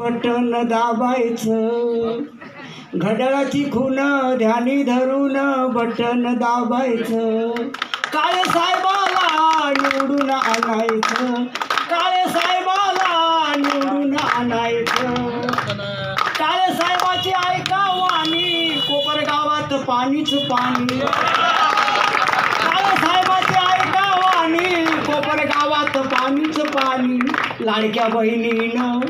Button दाबायचं, घड्याळाची खून ध्यानी धरून बटन दाबायचं, काळे साहेबाला निवडून आणायचं, काळे साहेबाला निवडून आणायचं, काळे साहेबाची ऐका वाणी, कोपरगावात पाणीच पाणी, काळे साहेबाची ऐका वाणी, कोपरगावात पाणीच पाणी, लाडक्या बहिणीनं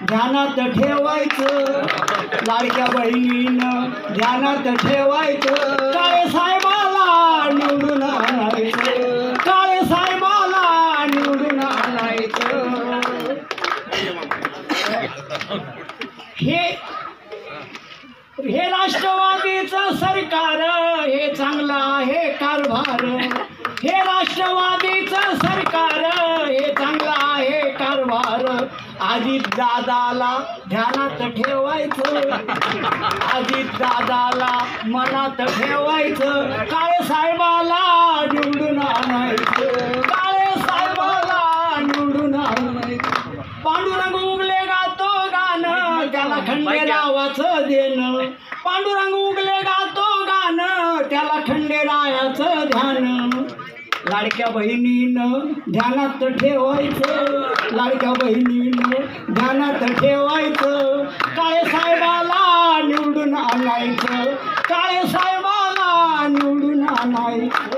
ध्यानात ठेवायचं, लाडक्या बहिणीनं ध्यानात ठेवायचं, काळे साहेबाला निवडून आणायचं, काळे साहेबाला निवडून आणायचं. हे राष्ट्रवादीचं सरकार, हे चांगलं आहे कारभार, हे राष्ट्रवादीचं सरकार, हे चांगलं आहे कारभार, अजित दादाला ध्यानात ठेवायचं, अजित दादाला मनात ठेवायचं, काळे साहेबाला निवडून आणायचं, काळे साहेबाला निवडून आणायचं. पांडुरंग उगले गातो गाणं, त्याला खंडेरावाचं देणं, पांडुरंग उगले गातो गाणं, त्याला खंडेरायाचं ध्यान, लाडक्या बहिणीनं ध्यानात ठेवायचं, लाडक्या बहिणीनं ध्यानात ठेवायचं, काळे साहेबाला निवडून आणायचं, काळे साहेबाला निवडून आणायचं.